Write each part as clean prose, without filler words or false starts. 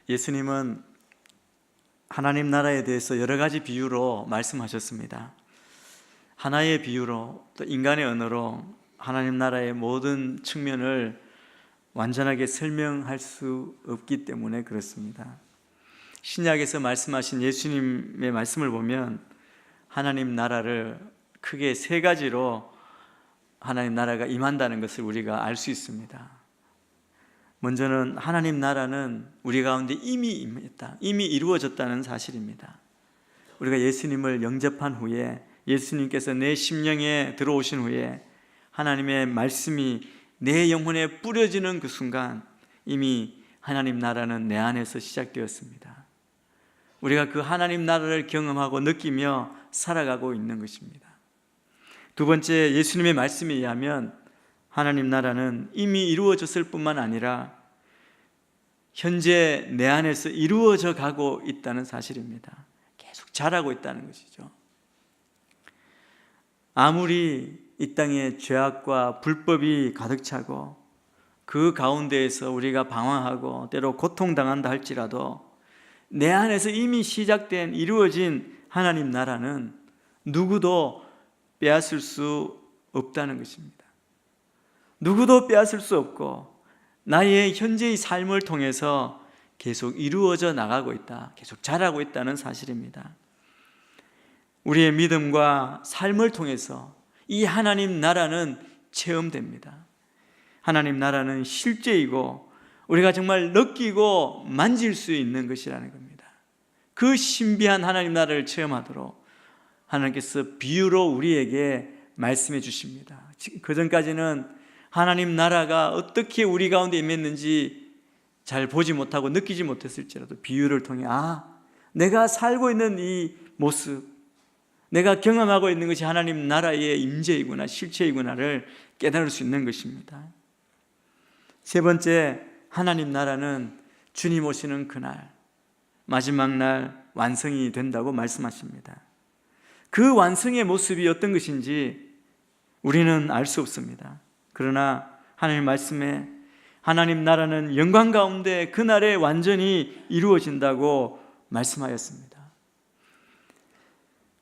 예수님은 하나님 나라에 대해서 여러 가지 비유로 말씀하셨습니다. 하나의 비유로 또 인간의 언어로 하나님 나라의 모든 측면을 완전하게 설명할 수 없기 때문에 그렇습니다. 신약에서 말씀하신 예수님의 말씀을 보면 하나님 나라를 크게 세 가지로 하나님 나라가 임한다는 것을 우리가 알 수 있습니다. 먼저는 하나님 나라는 우리 가운데 이미 임했다, 이미 이루어졌다는 사실입니다. 우리가 예수님을 영접한 후에, 예수님께서 내 심령에 들어오신 후에 하나님의 말씀이 내 영혼에 뿌려지는 그 순간 이미 하나님 나라는 내 안에서 시작되었습니다. 우리가 그 하나님 나라를 경험하고 느끼며 살아가고 있는 것입니다. 두 번째, 예수님의 말씀에 의하면 하나님 나라는 이미 이루어졌을 뿐만 아니라 현재 내 안에서 이루어져 가고 있다는 사실입니다. 계속 자라고 있다는 것이죠. 아무리 이 땅에 죄악과 불법이 가득 차고 그 가운데에서 우리가 방황하고 때로 고통당한다 할지라도 내 안에서 이미 시작된, 이루어진 하나님 나라는 누구도 빼앗을 수 없다는 것입니다. 누구도 빼앗을 수 없고 나의 현재의 삶을 통해서 계속 이루어져 나가고 있다, 계속 자라고 있다는 사실입니다. 우리의 믿음과 삶을 통해서 이 하나님 나라는 체험됩니다. 하나님 나라는 실제이고 우리가 정말 느끼고 만질 수 있는 것이라는 겁니다. 그 신비한 하나님 나라를 체험하도록 하나님께서 비유로 우리에게 말씀해 주십니다. 그전까지는 하나님 나라가 어떻게 우리 가운데 임했는지 잘 보지 못하고 느끼지 못했을지라도 비유를 통해 내가 살고 있는 이 모습, 내가 경험하고 있는 것이 하나님 나라의 임재이구나, 실체이구나를 깨달을 수 있는 것입니다. 세 번째, 하나님 나라는 주님 오시는 그날, 마지막 날 완성이 된다고 말씀하십니다. 그 완성의 모습이 어떤 것인지 우리는 알 수 없습니다. 그러나 하나님 말씀에 하나님 나라는 영광 가운데 그날에 완전히 이루어진다고 말씀하였습니다.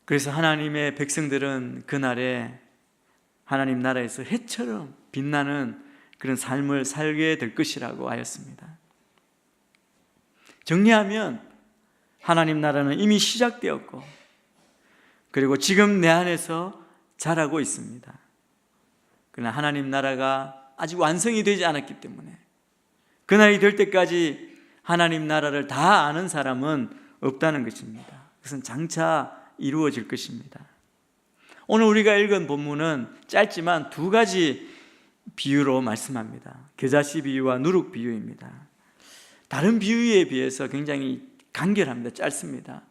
그래서 하나님의 백성들은 그날에 하나님 나라에서 해처럼 빛나는 그런 삶을 살게 될 것이라고 하였습니다. 정리하면 하나님 나라는 이미 시작되었고 그리고 지금 내 안에서 자라고 있습니다. 그러나 하나님 나라가 아직 완성이 되지 않았기 때문에 그날이 될 때까지 하나님 나라를 다 아는 사람은 없다는 것입니다. 그것은 장차 이루어질 것입니다. 오늘 우리가 읽은 본문은 짧지만 두 가지 비유로 말씀합니다. 겨자씨 비유와 누룩 비유입니다. 다른 비유에 비해서 굉장히 간결합니다. 짧습니다.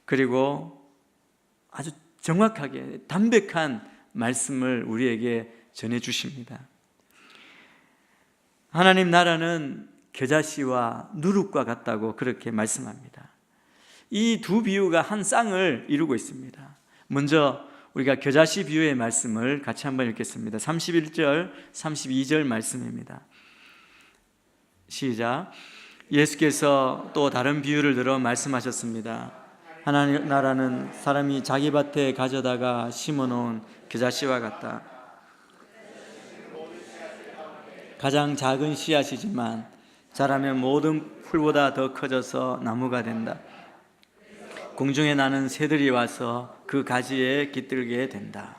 그리고 아주 정확하게 담백한 말씀을 우리에게 전해주십니다. 하나님 나라는 겨자씨와 누룩과 같다고 그렇게 말씀합니다. 이 두 비유가 한 쌍을 이루고 있습니다. 먼저 우리가 겨자씨 비유의 말씀을 같이 한번 읽겠습니다. 31절, 32절 말씀입니다. 시작. 예수께서 또 다른 비유를 들어 말씀하셨습니다. 하나님 나라는 사람이 자기 밭에 가져다가 심어놓은 겨자씨와 같다. 가장 작은 씨앗이지만 자라면 모든 풀보다 더 커져서 나무가 된다. 공중에 나는 새들이 와서 그 가지에 깃들게 된다.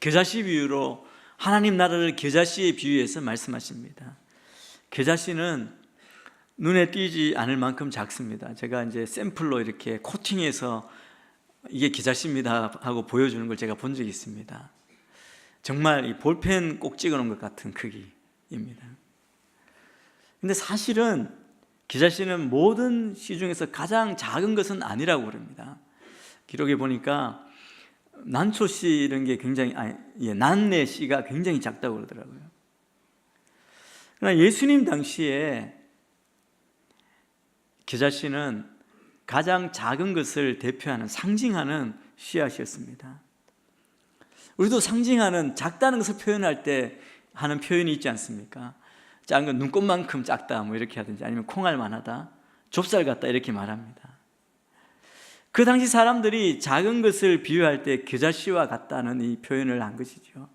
겨자씨 비유로 하나님 나라를 겨자씨에 비유해서 말씀하십니다. 겨자씨는 눈에 띄지 않을 만큼 작습니다. 제가 이제 샘플로 이렇게 코팅해서 이게 겨자씨입니다 하고 보여주는 걸 제가 본 적이 있습니다. 정말 이 볼펜 꼭 찍어놓은 것 같은 크기입니다. 근데 사실은 겨자씨는 모든 씨 중에서 가장 작은 것은 아니라고 그럽니다. 기록에 보니까 난초씨 이런 게 굉장히 난내 씨가 굉장히 작다고 그러더라고요. 그러나 예수님 당시에 겨자씨는 가장 작은 것을 대표하는, 상징하는 씨앗이었습니다. 우리도 상징하는, 작다는 것을 표현할 때 하는 표현이 있지 않습니까? 작은 건 눈꽃만큼 작다 뭐 이렇게 하든지, 아니면 콩알만하다, 좁쌀 같다 이렇게 말합니다. 그 당시 사람들이 작은 것을 비유할 때 겨자씨와 같다는 이 표현을 한 것이죠.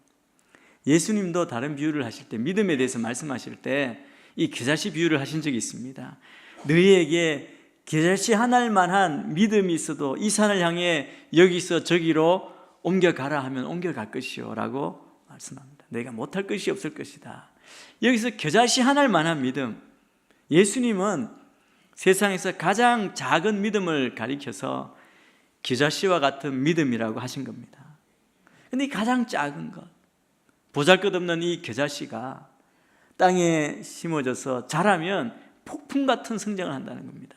예수님도 다른 비유를 하실 때, 믿음에 대해서 말씀하실 때 이 겨자씨 비유를 하신 적이 있습니다. 너희에게 겨자씨 한 알만한 믿음이 있어도 이 산을 향해 여기서 저기로 옮겨가라 하면 옮겨갈 것이요 라고 말씀합니다. 너희가 못할 것이 없을 것이다. 여기서 겨자씨 한 알만한 믿음, 예수님은 세상에서 가장 작은 믿음을 가리켜서 겨자씨와 같은 믿음이라고 하신 겁니다. 그런데 이 가장 작은 것, 보잘것없는 이 겨자씨가 땅에 심어져서 자라면 폭풍 같은 성장을 한다는 겁니다.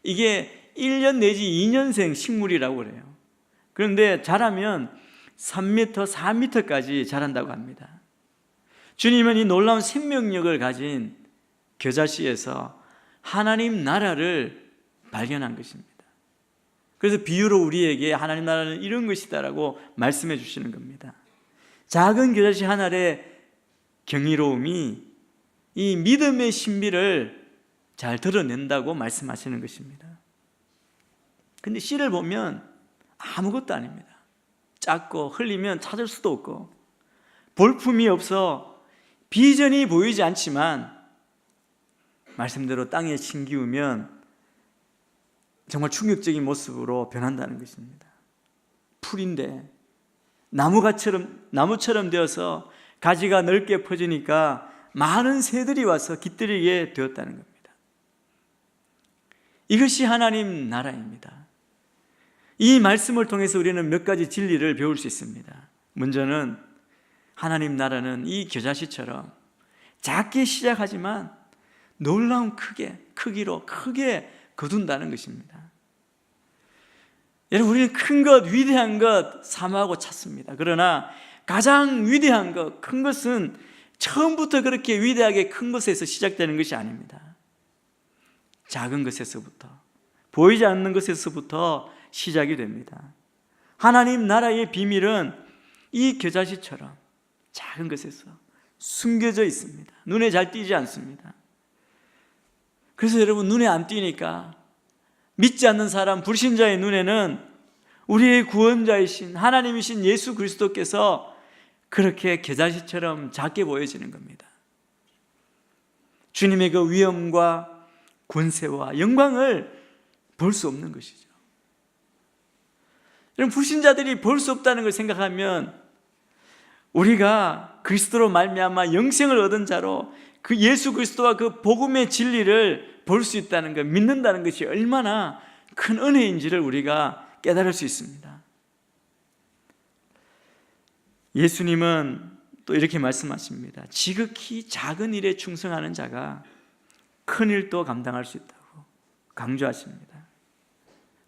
이게 1년 내지 2년생 식물이라고 그래요. 그런데 자라면 3m, 4m까지 자란다고 합니다. 주님은 이 놀라운 생명력을 가진 겨자씨에서 하나님 나라를 발견한 것입니다. 그래서 비유로 우리에게 하나님 나라는 이런 것이다라고 말씀해 주시는 겁니다. 작은 겨자씨 한 알의 경이로움이 이 믿음의 신비를 잘 드러낸다고 말씀하시는 것입니다. 근데 씨를 보면 아무것도 아닙니다. 작고 흘리면 찾을 수도 없고 볼품이 없어 비전이 보이지 않지만 말씀대로 땅에 심기우면 정말 충격적인 모습으로 변한다는 것입니다. 풀인데 나무처럼 되어서 가지가 넓게 퍼지니까 많은 새들이 와서 깃들이게 되었다는 겁니다. 이것이 하나님 나라입니다. 이 말씀을 통해서 우리는 몇 가지 진리를 배울 수 있습니다. 먼저는 하나님 나라는 이 겨자씨처럼 작게 시작하지만 놀라운 크기로 크게 거둔다는 것입니다. 여러분, 우리는 큰 것, 위대한 것 사모하고 찾습니다. 그러나 가장 위대한 것, 큰 것은 처음부터 그렇게 위대하게 큰 것에서 시작되는 것이 아닙니다. 작은 것에서부터, 보이지 않는 것에서부터 시작이 됩니다. 하나님 나라의 비밀은 이 겨자씨처럼 작은 것에서 숨겨져 있습니다. 눈에 잘 띄지 않습니다. 그래서 여러분, 눈에 안 띄니까 믿지 않는 사람, 불신자의 눈에는 우리의 구원자이신 하나님이신 예수 그리스도께서 그렇게 겨자씨처럼 작게 보여지는 겁니다. 주님의 그 위엄과 권세와 영광을 볼 수 없는 것이죠. 여러분, 불신자들이 볼 수 없다는 걸 생각하면 우리가 그리스도로 말미암아 영생을 얻은 자로 그 예수 그리스도와 그 복음의 진리를 볼 수 있다는 것, 믿는다는 것이 얼마나 큰 은혜인지를 우리가 깨달을 수 있습니다. 예수님은 또 이렇게 말씀하십니다. 지극히 작은 일에 충성하는 자가 큰 일도 감당할 수 있다고 강조하십니다.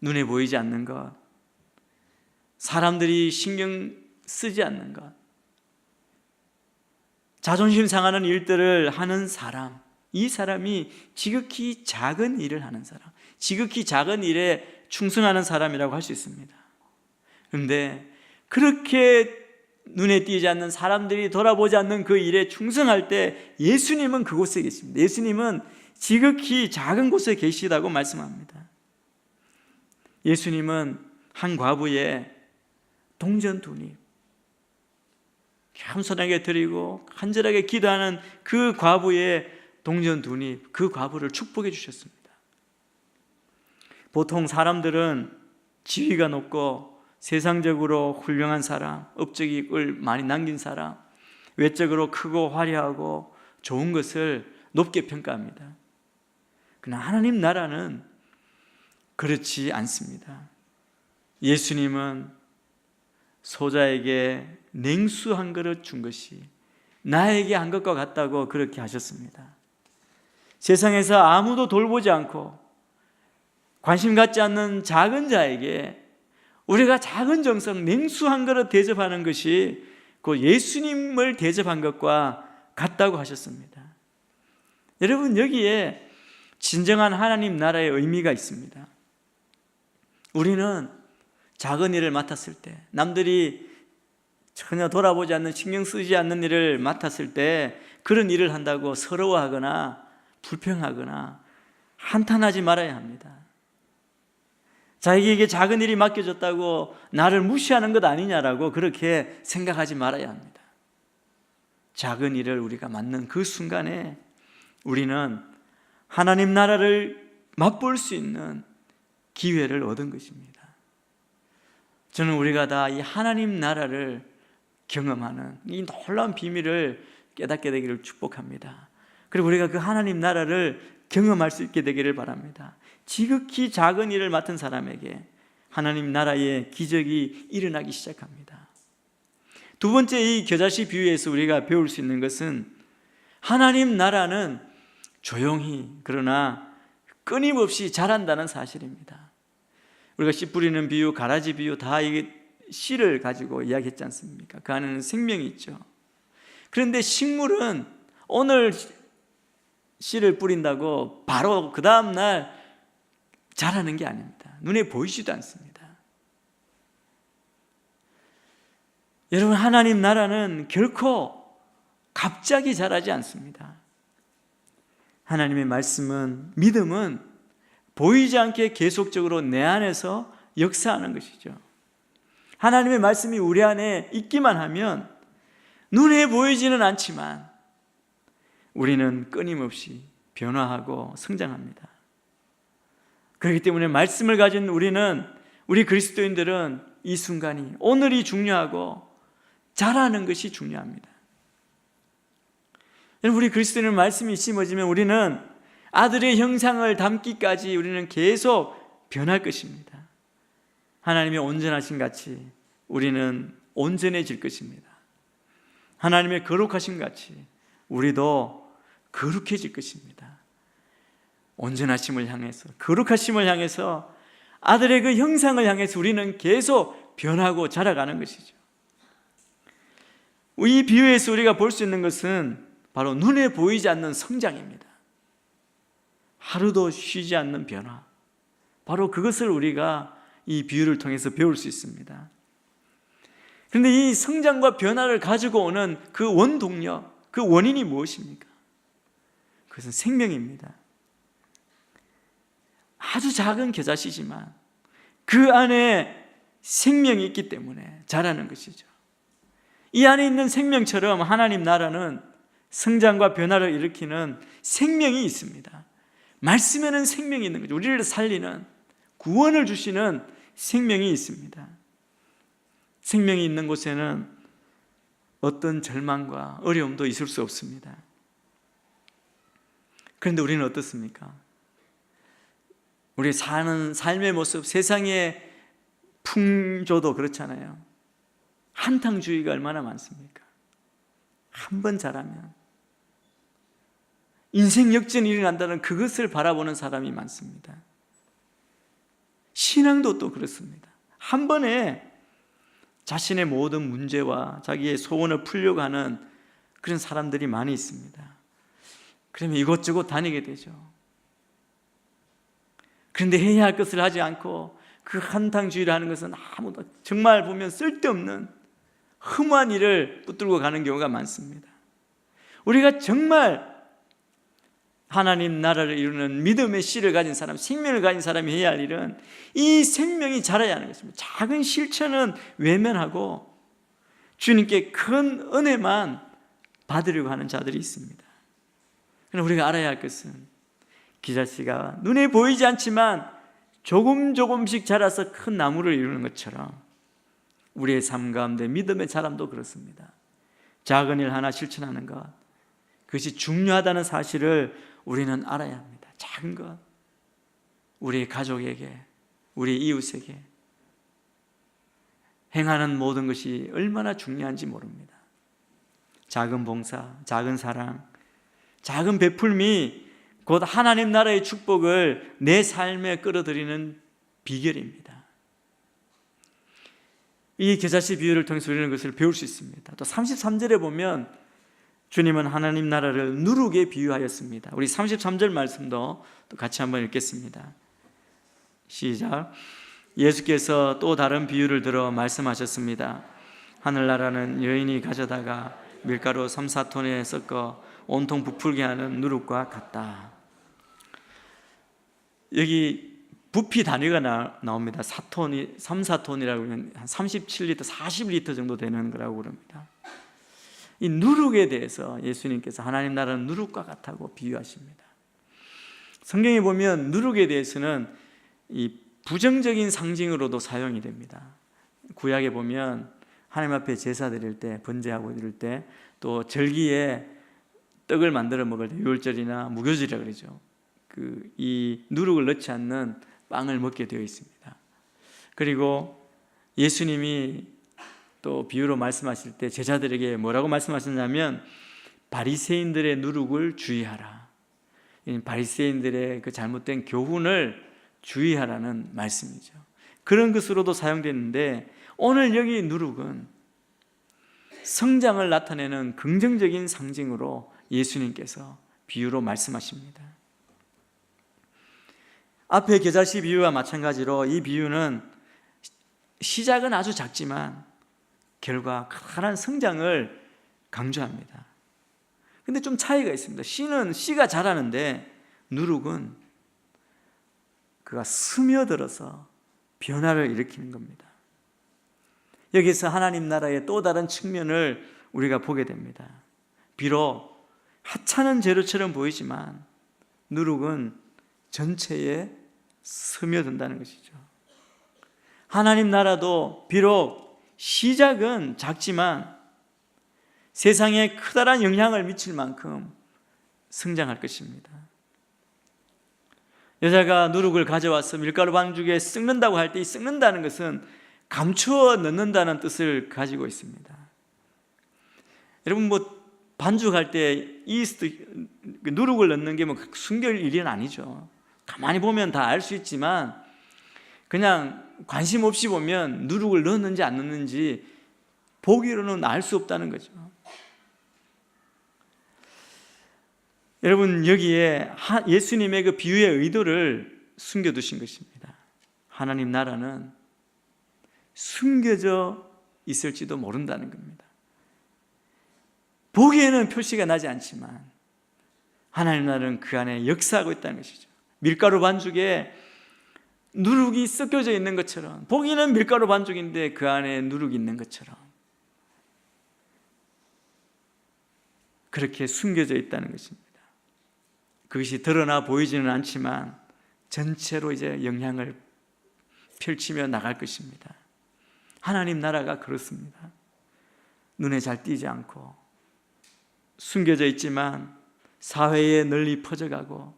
눈에 보이지 않는 것, 사람들이 신경 쓰지 않는 것, 자존심 상하는 일들을 하는 사람, 이 사람이 지극히 작은 일을 하는 사람, 지극히 작은 일에 충성하는 사람이라고 할 수 있습니다. 그런데 그렇게 눈에 띄지 않는, 사람들이 돌아보지 않는 그 일에 충성할 때 예수님은 그곳에 계십니다. 예수님은 지극히 작은 곳에 계시다고 말씀합니다. 예수님은 한 과부의 동전 2립, 겸손하게 드리고 간절하게 기도하는 그 과부의 동전 2립, 그 과부를 축복해 주셨습니다. 보통 사람들은 지위가 높고 세상적으로 훌륭한 사람, 업적을 많이 남긴 사람, 외적으로 크고 화려하고 좋은 것을 높게 평가합니다. 그러나 하나님 나라는 그렇지 않습니다. 예수님은 소자에게 냉수 한 그릇 준 것이 나에게 한 것과 같다고 그렇게 하셨습니다. 세상에서 아무도 돌보지 않고 관심 갖지 않는 작은 자에게 우리가 작은 정성, 냉수 한 그릇 대접하는 것이 그 예수님을 대접한 것과 같다고 하셨습니다. 여러분, 여기에 진정한 하나님 나라의 의미가 있습니다. 우리는 작은 일을 맡았을 때, 남들이 전혀 돌아보지 않는, 신경 쓰지 않는 일을 맡았을 때 그런 일을 한다고 서러워하거나 불평하거나 한탄하지 말아야 합니다. 자기에게 작은 일이 맡겨졌다고 나를 무시하는 것 아니냐라고 그렇게 생각하지 말아야 합니다. 작은 일을 우리가 맡는 그 순간에 우리는 하나님 나라를 맛볼 수 있는 기회를 얻은 것입니다. 저는 우리가 다 이 하나님 나라를 경험하는 이 놀라운 비밀을 깨닫게 되기를 축복합니다. 그리고 우리가 그 하나님 나라를 경험할 수 있게 되기를 바랍니다. 지극히 작은 일을 맡은 사람에게 하나님 나라의 기적이 일어나기 시작합니다. 두 번째, 이 겨자씨 비유에서 우리가 배울 수 있는 것은 하나님 나라는 조용히 그러나 끊임없이 자란다는 사실입니다. 우리가 씨 뿌리는 비유, 가라지 비유 다 이게 씨를 가지고 이야기했지 않습니까? 그 안에는 생명이 있죠. 그런데 식물은 오늘 씨를 뿌린다고 바로 그 다음 날 자라는 게 아닙니다. 눈에 보이지도 않습니다. 여러분, 하나님 나라는 결코 갑자기 자라지 않습니다. 하나님의 말씀은, 믿음은 보이지 않게 계속적으로 내 안에서 역사하는 것이죠. 하나님의 말씀이 우리 안에 있기만 하면 눈에 보이지는 않지만 우리는 끊임없이 변화하고 성장합니다. 그렇기 때문에 말씀을 가진 우리 그리스도인들은 이 순간이, 오늘이 중요하고 자라는 것이 중요합니다. 우리 그리스도인은 말씀이 심어지면 우리는 아들의 형상을 담기까지 우리는 계속 변할 것입니다. 하나님의 온전하신 같이 우리는 온전해질 것입니다. 하나님의 거룩하신 같이 우리도 거룩해질 것입니다. 온전하심을 향해서, 거룩하심을 향해서, 아들의 그 형상을 향해서 우리는 계속 변하고 자라가는 것이죠. 이 비유에서 우리가 볼 수 있는 것은 바로 눈에 보이지 않는 성장입니다. 하루도 쉬지 않는 변화, 바로 그것을 우리가 이 비유를 통해서 배울 수 있습니다. 그런데 이 성장과 변화를 가지고 오는 그 원동력, 그 원인이 무엇입니까? 그것은 생명입니다. 아주 작은 겨자씨지만 그 안에 생명이 있기 때문에 자라는 것이죠. 이 안에 있는 생명처럼 하나님 나라는 성장과 변화를 일으키는 생명이 있습니다. 말씀에는 생명이 있는 거죠. 우리를 살리는, 구원을 주시는 생명이 있습니다. 생명이 있는 곳에는 어떤 절망과 어려움도 있을 수 없습니다. 그런데 우리는 어떻습니까? 우리 사는 삶의 모습, 세상의 풍조도 그렇잖아요. 한탕주의가 얼마나 많습니까? 한 번 잘하면 인생 역전이 일어난다는 그것을 바라보는 사람이 많습니다. 신앙도 또 그렇습니다. 한 번에 자신의 모든 문제와 자기의 소원을 풀려고 하는 그런 사람들이 많이 있습니다. 그러면 이곳저곳 다니게 되죠. 그런데 해야 할 것을 하지 않고 그 한탕주의를 하는 것은 아무도, 정말 보면 쓸데없는 흠한 일을 붙들고 가는 경우가 많습니다. 우리가 정말 하나님 나라를 이루는 믿음의 씨를 가진 사람, 생명을 가진 사람이 해야 할 일은 이 생명이 자라야 하는 것입니다. 작은 실천은 외면하고 주님께 큰 은혜만 받으려고 하는 자들이 있습니다. 그러나 우리가 알아야 할 것은 기자씨가 눈에 보이지 않지만 조금씩 자라서 큰 나무를 이루는 것처럼 우리의 삶 가운데 믿음의 자람도 그렇습니다. 작은 일 하나 실천하는 것, 그것이 중요하다는 사실을 우리는 알아야 합니다. 작은 것, 우리 가족에게, 우리 이웃에게 행하는 모든 것이 얼마나 중요한지 모릅니다. 작은 봉사, 작은 사랑, 작은 베풀미 곧 하나님 나라의 축복을 내 삶에 끌어들이는 비결입니다. 이 겨자씨 비유를 통해서 우리는 것을 배울 수 있습니다. 또 33절에 보면 주님은 하나님 나라를 누룩에 비유하였습니다. 우리 33절 말씀도 또 같이 한번 읽겠습니다. 시작. 예수께서 또 다른 비유를 들어 말씀하셨습니다. 하늘나라는 여인이 가져다가 밀가루 3-4톤에 섞어 온통 부풀게 하는 누룩과 같다. 여기 부피 단위가 나옵니다. 4톤이 3, 4톤이라고 하면 한 37리터, 40리터 정도 되는 거라고 그럽니다. 이 누룩에 대해서 예수님께서 하나님 나라는 누룩과 같다고 비유하십니다. 성경에 보면 누룩에 대해서는 이 부정적인 상징으로도 사용이 됩니다. 구약에 보면 하나님 앞에 제사 드릴 때, 번제하고 드릴 때, 또 절기에 떡을 만들어 먹을 때, 유월절이나 무교절이라고 그러죠. 이 누룩을 넣지 않는 빵을 먹게 되어 있습니다. 그리고 예수님이 또 비유로 말씀하실 때 제자들에게 뭐라고 말씀하셨냐면 바리새인들의 누룩을 주의하라. 바리새인들의 그 잘못된 교훈을 주의하라는 말씀이죠. 그런 것으로도 사용됐는데 오늘 여기 누룩은 성장을 나타내는 긍정적인 상징으로 예수님께서 비유로 말씀하십니다. 앞의 겨자씨 비유와 마찬가지로 이 비유는 시작은 아주 작지만 결과 커다란 성장을 강조합니다. 근데 좀 차이가 있습니다. 씨가 자라는데 누룩은 그가 스며들어서 변화를 일으키는 겁니다. 여기서 하나님 나라의 또 다른 측면을 우리가 보게 됩니다. 비록 하찮은 재료처럼 보이지만 누룩은 전체에 스며든다는 것이죠. 하나님 나라도 비록 시작은 작지만 세상에 커다란 영향을 미칠 만큼 성장할 것입니다. 여자가 누룩을 가져와서 밀가루 반죽에 섞는다고 할 때 이 섞는다는 것은 감추어 넣는다는 뜻을 가지고 있습니다. 여러분 반죽할 때 이스트 누룩을 넣는 게 숨길 일은 아니죠. 가만히 보면 다 알 수 있지만 그냥 관심 없이 보면 누룩을 넣었는지 안 넣었는지 보기로는 알 수 없다는 거죠. 여러분 여기에 예수님의 그 비유의 의도를 숨겨두신 것입니다. 하나님 나라는 숨겨져 있을지도 모른다는 겁니다. 보기에는 표시가 나지 않지만 하나님 나라는 그 안에 역사하고 있다는 것이죠. 밀가루 반죽에 누룩이 섞여져 있는 것처럼 보기에는 밀가루 반죽인데 그 안에 누룩이 있는 것처럼 그렇게 숨겨져 있다는 것입니다. 그것이 드러나 보이지는 않지만 전체로 이제 영향을 펼치며 나갈 것입니다. 하나님 나라가 그렇습니다. 눈에 잘 띄지 않고 숨겨져 있지만 사회에 널리 퍼져가고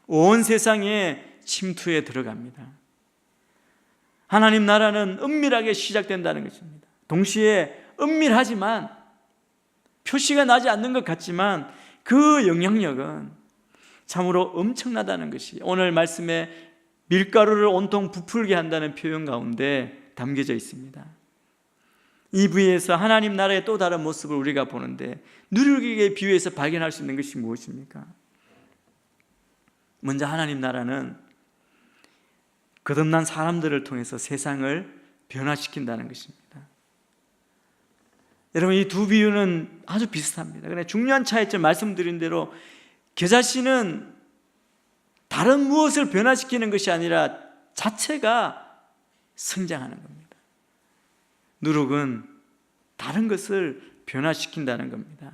온 세상에 침투해 들어갑니다. 하나님 나라는 은밀하게 시작된다는 것입니다. 동시에 은밀하지만 표시가 나지 않는 것 같지만 그 영향력은 참으로 엄청나다는 것이 오늘 말씀에 밀가루를 온통 부풀게 한다는 표현 가운데 담겨져 있습니다. 이 부에서 하나님 나라의 또 다른 모습을 우리가 보는데 누룩에게 비유해서 발견할 수 있는 것이 무엇입니까? 먼저 하나님 나라는 거듭난 사람들을 통해서 세상을 변화시킨다는 것입니다. 여러분 이 두 비유는 아주 비슷합니다. 그런데 중요한 차이점 말씀드린 대로 겨자씨는 다른 무엇을 변화시키는 것이 아니라 자체가 성장하는 겁니다. 누룩은 다른 것을 변화시킨다는 겁니다.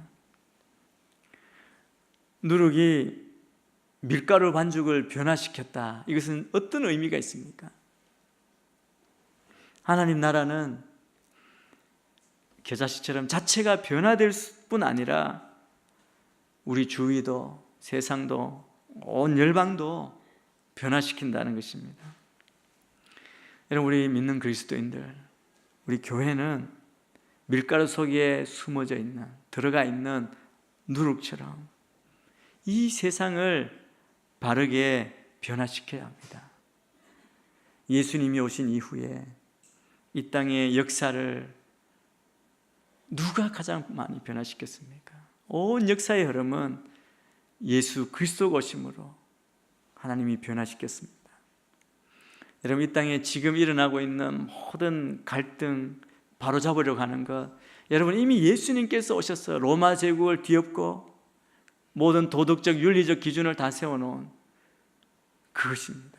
누룩이 밀가루 반죽을 변화시켰다. 이것은 어떤 의미가 있습니까? 하나님 나라는 겨자씨처럼 자체가 변화될 뿐 아니라 우리 주위도 세상도 온 열방도 변화시킨다는 것입니다. 여러분 우리 믿는 그리스도인들, 우리 교회는 밀가루 속에 숨어져 있는, 들어가 있는 누룩처럼 이 세상을 바르게 변화시켜야 합니다. 예수님이 오신 이후에 이 땅의 역사를 누가 가장 많이 변화시켰습니까? 온 역사의 흐름은 예수 그리스도가 오심으로 하나님이 변화시켰습니다. 여러분 이 땅에 지금 일어나고 있는 모든 갈등 바로잡으려고 하는 것, 여러분 이미 예수님께서 오셔서 로마 제국을 뒤엎고 모든 도덕적 윤리적 기준을 다 세워놓은 그것입니다.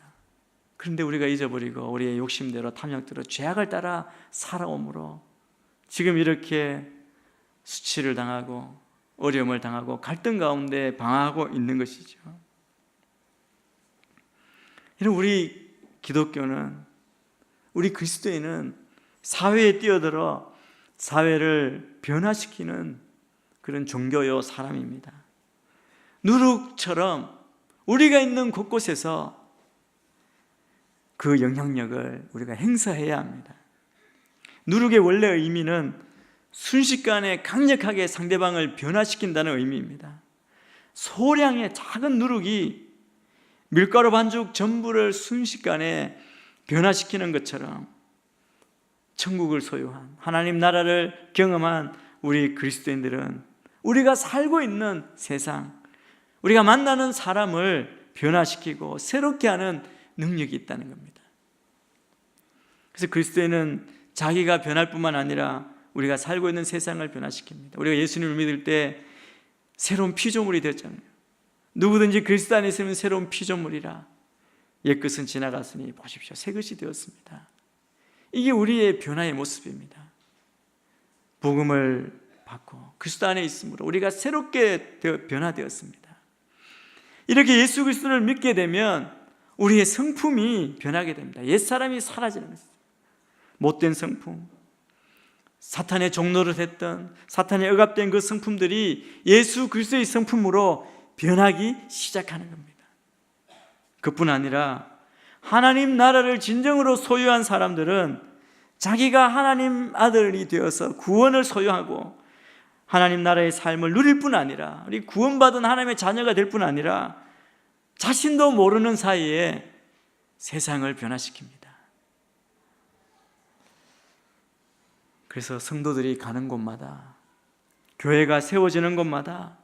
그런데 우리가 잊어버리고 우리의 욕심대로 탐욕대로 죄악을 따라 살아오므로 지금 이렇게 수치를 당하고 어려움을 당하고 갈등 가운데 방황하고 있는 것이죠. 이런 우리 기독교는, 우리 그리스도인은 사회에 뛰어들어 사회를 변화시키는 그런 종교요 사람입니다. 누룩처럼 우리가 있는 곳곳에서 그 영향력을 우리가 행사해야 합니다. 누룩의 원래 의미는 순식간에 강력하게 상대방을 변화시킨다는 의미입니다. 소량의 작은 누룩이 밀가루 반죽 전부를 순식간에 변화시키는 것처럼 천국을 소유한 하나님 나라를 경험한 우리 그리스도인들은 우리가 살고 있는 세상, 우리가 만나는 사람을 변화시키고 새롭게 하는 능력이 있다는 겁니다. 그래서 그리스도인은 자기가 변할 뿐만 아니라 우리가 살고 있는 세상을 변화시킵니다. 우리가 예수님을 믿을 때 새로운 피조물이 되었잖아요. 누구든지 그리스도 안에 있으면 새로운 피조물이라. 옛것은 지나갔으니 보십시오, 새것이 되었습니다. 이게 우리의 변화의 모습입니다. 복음을 받고 그리스도 안에 있으므로 우리가 새롭게 변화되었습니다. 이렇게 예수 그리스도를 믿게 되면 우리의 성품이 변하게 됩니다. 옛사람이 사라지는 것입니다. 못된 성품, 사탄의 종노릇 했던, 사탄에 억압된 그 성품들이 예수 그리스도의 성품으로 변하기 시작하는 겁니다. 그뿐 아니라 하나님 나라를 진정으로 소유한 사람들은 자기가 하나님 아들이 되어서 구원을 소유하고 하나님 나라의 삶을 누릴 뿐 아니라, 우리 구원받은 하나님의 자녀가 될 뿐 아니라 자신도 모르는 사이에 세상을 변화시킵니다. 그래서 성도들이 가는 곳마다, 교회가 세워지는 곳마다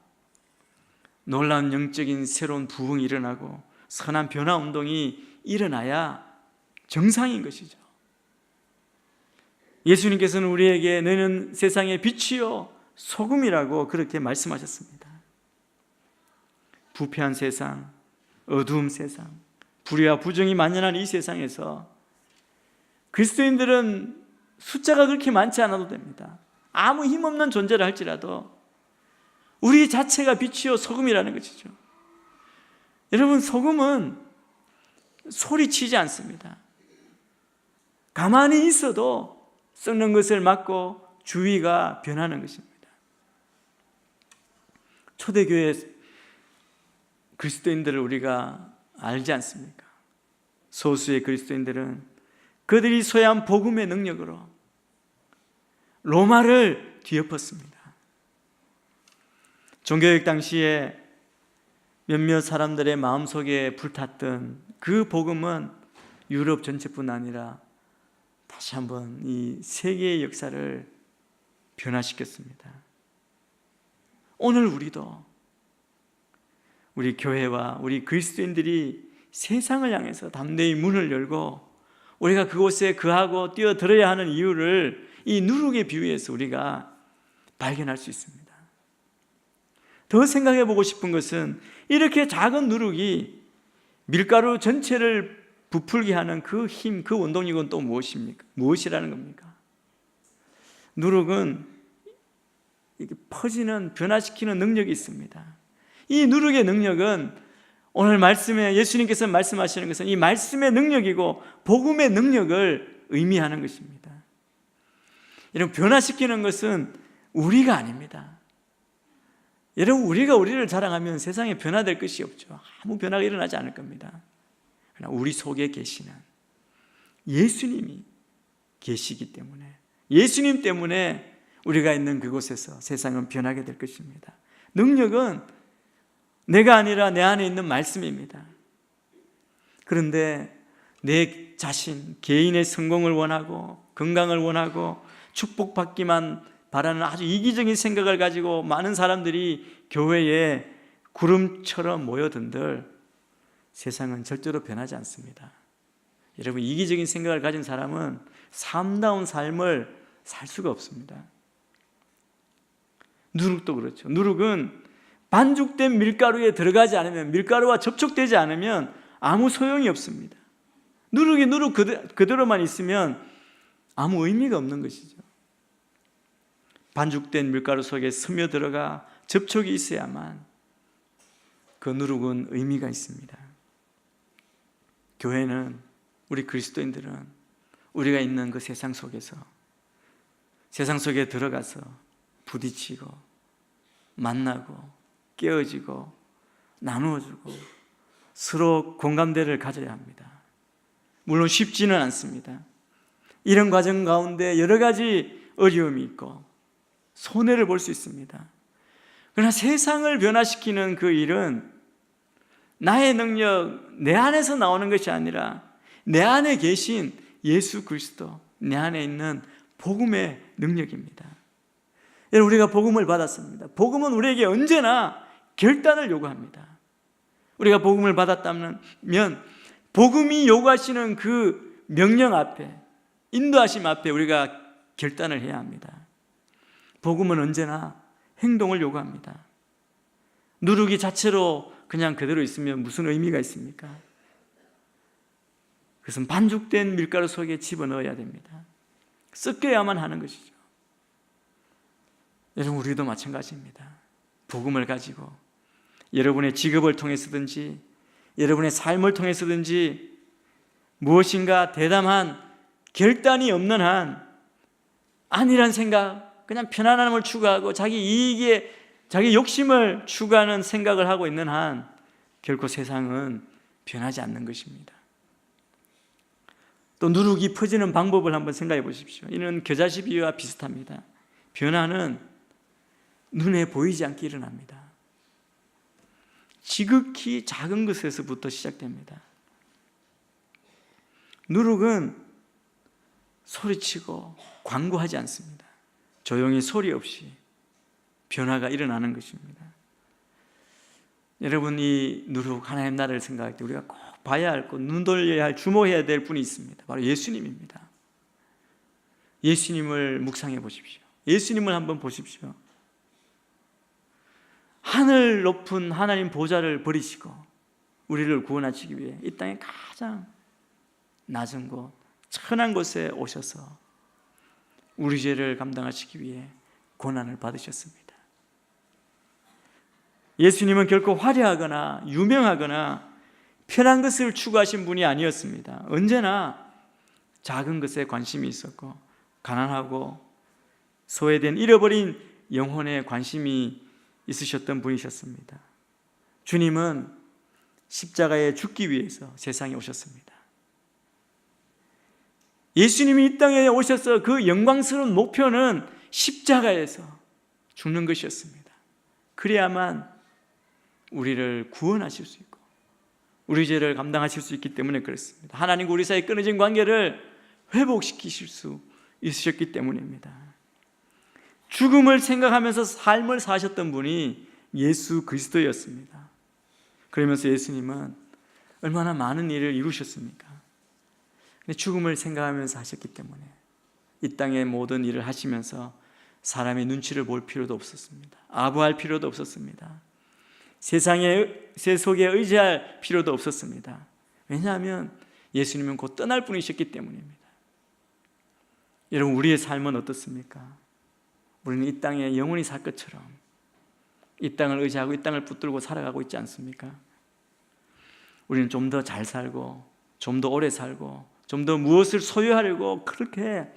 놀라운 영적인 새로운 부흥이 일어나고 선한 변화 운동이 일어나야 정상인 것이죠. 예수님께서는 우리에게 너희는 세상의 빛이요 소금이라고 그렇게 말씀하셨습니다. 부패한 세상, 어두운 세상, 불의와 부정이 만연한 이 세상에서 그리스도인들은 숫자가 그렇게 많지 않아도 됩니다. 아무 힘없는 존재를 할지라도 우리 자체가 빛이요 소금이라는 것이죠. 여러분, 소금은 소리치지 않습니다. 가만히 있어도 썩는 것을 막고 주위가 변하는 것입니다. 초대교회 그리스도인들을 우리가 알지 않습니까? 소수의 그리스도인들은 그들이 소유한 복음의 능력으로 로마를 뒤엎었습니다. 종교개혁 당시에 몇몇 사람들의 마음속에 불탔던 그 복음은 유럽 전체뿐 아니라 다시 한번 이 세계의 역사를 변화시켰습니다. 오늘 우리도, 우리 교회와 우리 그리스도인들이 세상을 향해서 담대히 문을 열고 우리가 그곳에 거하고 뛰어들어야 하는 이유를 이 누룩의 비유에서 우리가 발견할 수 있습니다. 더 생각해 보고 싶은 것은 이렇게 작은 누룩이 밀가루 전체를 부풀게 하는 그 힘, 그 원동력은 또 무엇입니까? 무엇이라는 겁니까? 누룩은 이렇게 퍼지는, 변화시키는 능력이 있습니다. 이 누룩의 능력은 오늘 말씀에 예수님께서 말씀하시는 것은 이 말씀의 능력이고 복음의 능력을 의미하는 것입니다. 이런 변화시키는 것은 우리가 아닙니다. 여러분, 우리가 우리를 자랑하면 세상에 변화될 것이 없죠. 아무 변화가 일어나지 않을 겁니다. 그러나 우리 속에 계시는 예수님이 계시기 때문에, 예수님 때문에 우리가 있는 그곳에서 세상은 변하게 될 것입니다. 능력은 내가 아니라 내 안에 있는 말씀입니다. 그런데 내 자신, 개인의 성공을 원하고 건강을 원하고 축복받기만 바라는 아주 이기적인 생각을 가지고 많은 사람들이 교회에 구름처럼 모여든들 세상은 절대로 변하지 않습니다. 여러분, 이기적인 생각을 가진 사람은 삶다운 삶을 살 수가 없습니다. 누룩도 그렇죠. 누룩은 반죽된 밀가루에 들어가지 않으면, 밀가루와 접촉되지 않으면 아무 소용이 없습니다. 누룩이 누룩 그대로만 있으면 아무 의미가 없는 것이죠. 반죽된 밀가루 속에 스며들어가 접촉이 있어야만 그 누룩은 의미가 있습니다. 교회는, 우리 그리스도인들은 우리가 있는 그 세상 속에서, 세상 속에 들어가서 부딪히고 만나고 깨어지고 나누어주고 서로 공감대를 가져야 합니다. 물론 쉽지는 않습니다. 이런 과정 가운데 여러 가지 어려움이 있고 손해를 볼 수 있습니다. 그러나 세상을 변화시키는 그 일은 나의 능력, 내 안에서 나오는 것이 아니라 내 안에 계신 예수 그리스도, 내 안에 있는 복음의 능력입니다. 여러분, 우리가 복음을 받았습니다. 복음은 우리에게 언제나 결단을 요구합니다. 우리가 복음을 받았다면 복음이 요구하시는 그 명령 앞에, 인도하심 앞에 우리가 결단을 해야 합니다. 복음은 언제나 행동을 요구합니다. 누룩이 자체로 그냥 그대로 있으면 무슨 의미가 있습니까? 그것은 반죽된 밀가루 속에 집어넣어야 됩니다. 섞여야만 하는 것이죠. 여러분, 우리도 마찬가지입니다. 복음을 가지고 여러분의 직업을 통해서든지 여러분의 삶을 통해서든지 무엇인가 대담한 결단이 없는 한, 아니란 생각, 그냥 편안함을 추구하고 자기 이익에, 자기 욕심을 추구하는 생각을 하고 있는 한 결코 세상은 변하지 않는 것입니다. 또 누룩이 퍼지는 방법을 한번 생각해 보십시오. 이는 겨자씨 비유와 비슷합니다. 변화는 눈에 보이지 않게 일어납니다. 지극히 작은 것에서부터 시작됩니다. 누룩은 소리치고 광고하지 않습니다. 조용히 소리 없이 변화가 일어나는 것입니다. 여러분, 이 누룩, 하나님 나라를 생각할 때 우리가 꼭 봐야 할 것, 눈 돌려야 할, 주목해야 될 분이 있습니다. 바로 예수님입니다. 예수님을 묵상해 보십시오. 예수님을 한번 보십시오. 하늘 높은 하나님 보좌를 버리시고 우리를 구원하시기 위해 이 땅에 가장 낮은 곳, 천한 곳에 오셔서 우리 죄를 감당하시기 위해 고난을 받으셨습니다. 예수님은 결코 화려하거나 유명하거나 편한 것을 추구하신 분이 아니었습니다. 언제나 작은 것에 관심이 있었고 가난하고 소외된 잃어버린 영혼에 관심이 있으셨던 분이셨습니다. 주님은 십자가에 죽기 위해서 세상에 오셨습니다. 예수님이 이 땅에 오셔서 그 영광스러운 목표는 십자가에서 죽는 것이었습니다. 그래야만 우리를 구원하실 수 있고 우리 죄를 감당하실 수 있기 때문에 그렇습니다. 하나님과 우리 사이에 끊어진 관계를 회복시키실 수 있으셨기 때문입니다. 죽음을 생각하면서 삶을 사셨던 분이 예수 그리스도였습니다. 그러면서 예수님은 얼마나 많은 일을 이루셨습니까? 근데 죽음을 생각하면서 하셨기 때문에 이 땅의 모든 일을 하시면서 사람의 눈치를 볼 필요도 없었습니다. 아부할 필요도 없었습니다. 세상의 세속에 의지할 필요도 없었습니다. 왜냐하면 예수님은 곧 떠날 분이셨기 때문입니다. 여러분, 우리의 삶은 어떻습니까? 우리는 이 땅에 영원히 살 것처럼 이 땅을 의지하고 이 땅을 붙들고 살아가고 있지 않습니까? 우리는 좀 더 잘 살고 좀 더 오래 살고 좀 더 무엇을 소유하려고 그렇게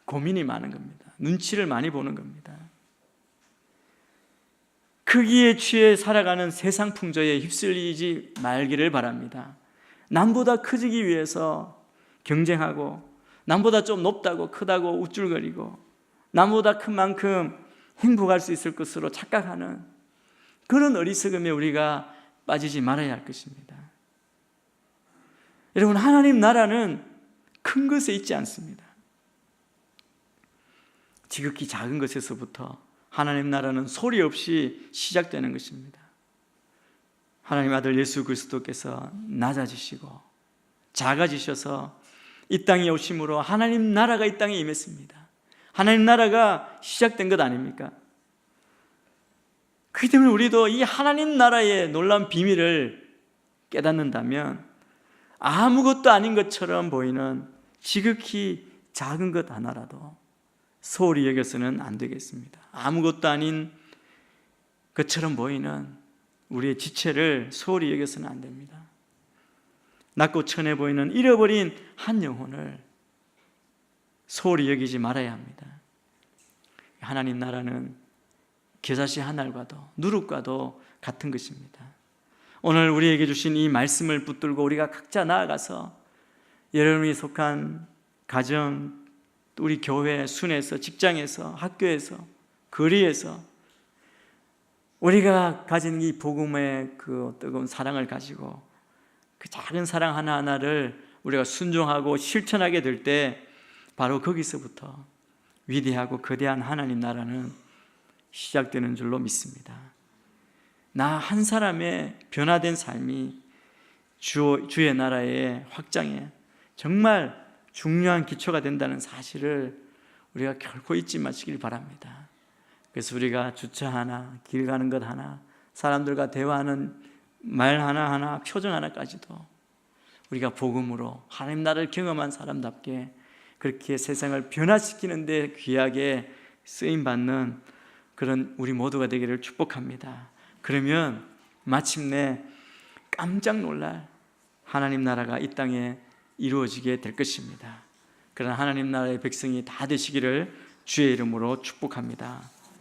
고민이 많은 겁니다. 눈치를 많이 보는 겁니다. 크기에 취해 살아가는 세상 풍조에 휩쓸리지 말기를 바랍니다. 남보다 커지기 위해서 경쟁하고 남보다 좀 높다고 크다고 우쭐거리고 남보다 큰 만큼 행복할 수 있을 것으로 착각하는 그런 어리석음에 우리가 빠지지 말아야 할 것입니다. 여러분, 하나님 나라는 큰 것에 있지 않습니다. 지극히 작은 것에서부터 하나님 나라는 소리 없이 시작되는 것입니다. 하나님 아들 예수 그리스도께서 낮아지시고 작아지셔서 이 땅에 오심으로 하나님 나라가 이 땅에 임했습니다. 하나님 나라가 시작된 것 아닙니까? 그렇기 때문에 우리도 이 하나님 나라의 놀라운 비밀을 깨닫는다면 아무것도 아닌 것처럼 보이는 지극히 작은 것 하나라도 소홀히 여겨서는 안 되겠습니다. 아무것도 아닌 것처럼 보이는 우리의 지체를 소홀히 여겨서는 안 됩니다. 낮고 천해 보이는 잃어버린 한 영혼을 소홀히 여기지 말아야 합니다. 하나님 나라는 겨자씨 한 알과도 누룩과도 같은 것입니다. 오늘 우리에게 주신 이 말씀을 붙들고 우리가 각자 나아가서 여러분이 속한 가정, 우리 교회, 순에서, 직장에서, 학교에서, 거리에서 우리가 가진 이 복음의 그 뜨거운 사랑을 가지고 그 작은 사랑 하나하나를 우리가 순종하고 실천하게 될 때 바로 거기서부터 위대하고 거대한 하나님 나라는 시작되는 줄로 믿습니다. 나 한 사람의 변화된 삶이 주의 나라의 확장에 정말 중요한 기초가 된다는 사실을 우리가 결코 잊지 마시길 바랍니다. 그래서 우리가 주차 하나, 길 가는 것 하나, 사람들과 대화하는 말 하나하나, 표정 하나까지도 우리가 복음으로 하나님 나라를 경험한 사람답게 그렇게 세상을 변화시키는 데 귀하게 쓰임받는 그런 우리 모두가 되기를 축복합니다. 그러면 마침내 깜짝 놀랄 하나님 나라가 이 땅에 이루어지게 될 것입니다. 그런 하나님 나라의 백성이 다 되시기를 주의 이름으로 축복합니다.